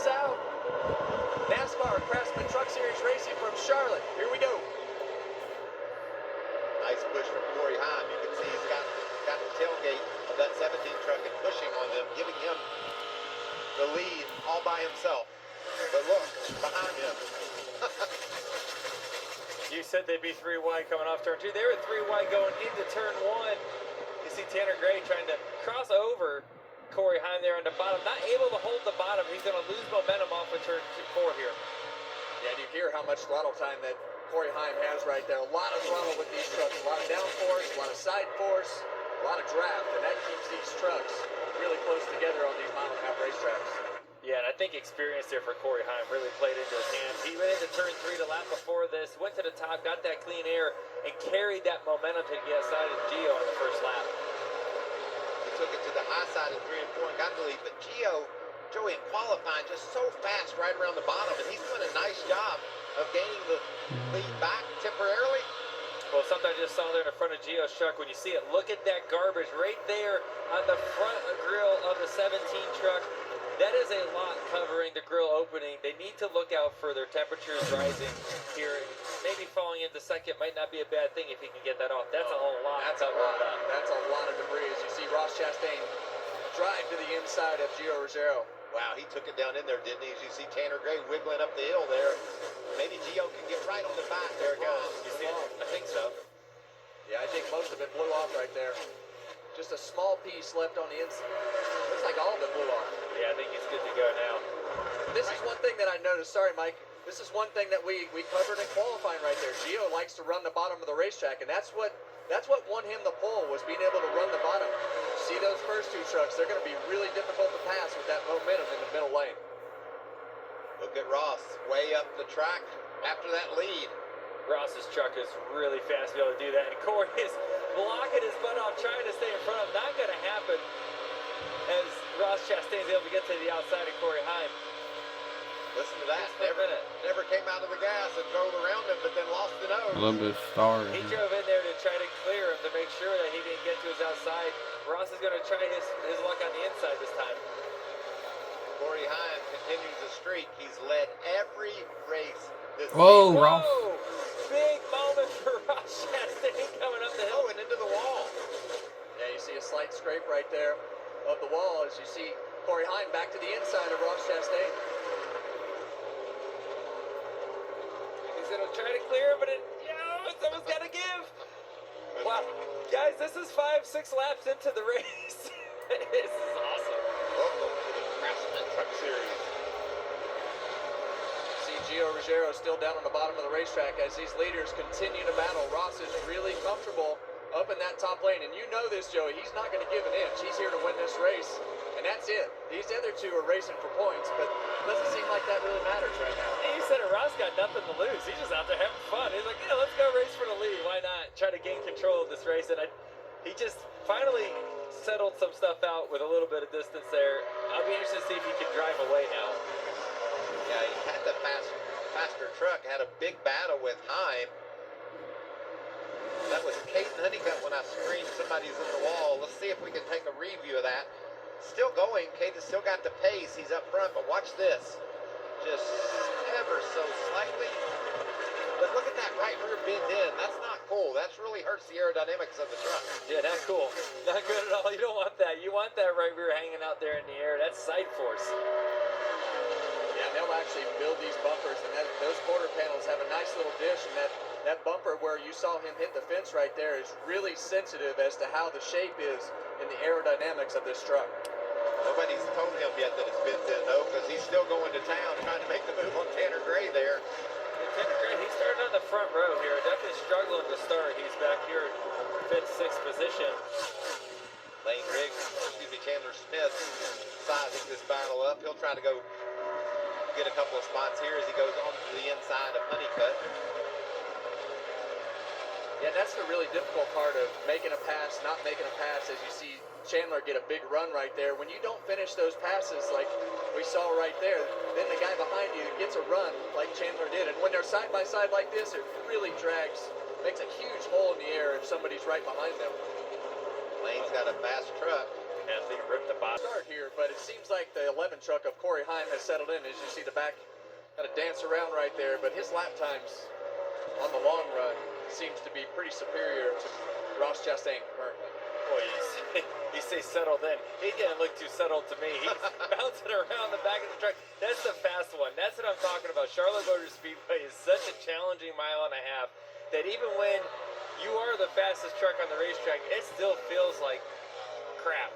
out. Nascar Craftsman Truck Series Racing from Charlotte. Here we go. Nice push from Corey Heim. You can see he's got the tailgate of that 17 truck and pushing on them, giving him the lead all by himself. But look, behind him. You said they'd be 3 wide coming off turn 2. They were 3 wide going into turn 1. You see Tanner Gray trying to cross over Corey Heim there on the bottom. Not able to hold the bottom. He's going to lose momentum off of turn 4 here. Yeah, and you hear how much throttle time that Corey Heim has right there. A lot of throttle with these trucks. A lot of downforce, a lot of side force, a lot of draft. And that keeps these trucks really close together on these mile-and-a-half racetracks. Yeah, and I think experience there for Corey Heim really played into his hands. He went into turn 3 the lap before this, went to the top, got that clean air, and carried that momentum to the outside of Gio on the first lap. He took it to the high side of 3 and 4 and got the lead, but Joey in qualifying just so fast right around the bottom, and he's doing a nice job of gaining the lead back temporarily. Well, something I just saw there in the front of Gio's truck, when you see it, look at that garbage right there on the front grill of the 17 truck. That is a lot covering the grill opening. They need to look out for their temperatures rising here. Maybe falling into second might not be a bad thing if he can get that off. That's a whole lot. That's a lot of debris. As you see Ross Chastain drive to the inside of Gio Ruggiero. Wow, he took it down in there, didn't he? As you see Tanner Gray wiggling up the hill there. Maybe Gio can get right on the back. There it goes. You see it? I think so. Yeah, I think most of it blew off right there. Just a small piece left on the inside. Looks like all of it blew off. Yeah, I think he's good to go now. This is one thing that I noticed. Sorry, Mike. This is one thing that we covered in qualifying right there. Gio likes to run the bottom of the racetrack, and that's what won him the pole, was being able to run the bottom. See those first 2 trucks? They're going to be really difficult to pass with that momentum in the middle lane. Look at Ross way up the track after that lead. Ross's truck is really fast to be able to do that, and Corey is blocking his butt off, trying to stay in front of him. Not going to happen as Ross Chastain's able to get to the outside of Corey Heim. Listen to that. Never came out of the gas and drove around him, but then lost the nose. A little bit star. He drove in there to try to clear him to make sure that he didn't get to his outside. Ross is going to try his luck on the inside this time. Corey Heim continues the streak. He's led every race this Whoa, season. Ross. Big moment for Ross Chastain coming up the hill. Oh, and into the wall. Yeah, you see a slight scrape right there of the wall as you see Corey Heim back to the inside of Ross Chastain. He's going to try to clear, but someone's got to give. Wow. Guys, this is 5-6 laps into the race. This is awesome. Welcome to the Craftsman Truck Series. See Gio Ruggiero still down on the bottom of the racetrack as these leaders continue to battle. Ross is really comfortable up in that top lane, and you know this, Joey. He's not going to give an inch. He's here to win this race, and that's it. These other 2 are racing for points, but it doesn't seem like that really matters right now. Hey, you said it, Ross got nothing to lose. He's just out there having fun. He's like, yeah, let's go race for the lead. Why not? Try to gain control of this race, and he just finally settled some stuff out with a little bit of distance there. I'll be interested to see if he can drive away now. Yeah, he had the faster truck, had a big battle with Heim. That was Caden Honeycutt when I screamed somebody's in the wall. Let's see if we can take a review of that. Still going. Caden's still got the pace. He's up front, but watch this. Just ever so slightly. But look at that right rear bend in. That's not cool. That's really hurts the aerodynamics of the truck. Yeah, not cool. Not good at all. You don't want that. You want that right rear hanging out there in the air. That's side force. Yeah, they'll actually build these bumpers, and those quarter panels have a nice little dish, and that bumper where you saw him hit the fence right there is really sensitive as to how the shape is in the aerodynamics of this truck. Nobody's told him yet that it's bent in, though, because he's still going to town trying to make the move on Tanner Gray there. And Tanner Gray, he started on the front row here. Definitely struggling to start. He's back here in 5th, 6th position. Chandler Smith sizing this battle up. He'll try to go get a couple of spots here as he goes on to the inside of Honeycutt. Yeah, that's the really difficult part of making a pass, not making a pass, as you see Chandler get a big run right there. When you don't finish those passes like we saw right there, then the guy behind you gets a run like Chandler did. And when they're side by side like this, it really drags, makes a huge hole in the air if somebody's right behind them. Lane's got a fast truck. Henley ripped the bottom. Start here, but it seems like the 11 truck of Corey Heim has settled in. As you see the back kind of dance around right there, but his lap times on the long run seems to be pretty superior to Ross Chastain currently. Boy, you say settled in. He didn't look too settled to me. He's bouncing around the back of the truck. That's the fast one. That's what I'm talking about. Charlotte Motor Speedway is such a challenging mile and a half that even when you are the fastest truck on the racetrack, it still feels like crap.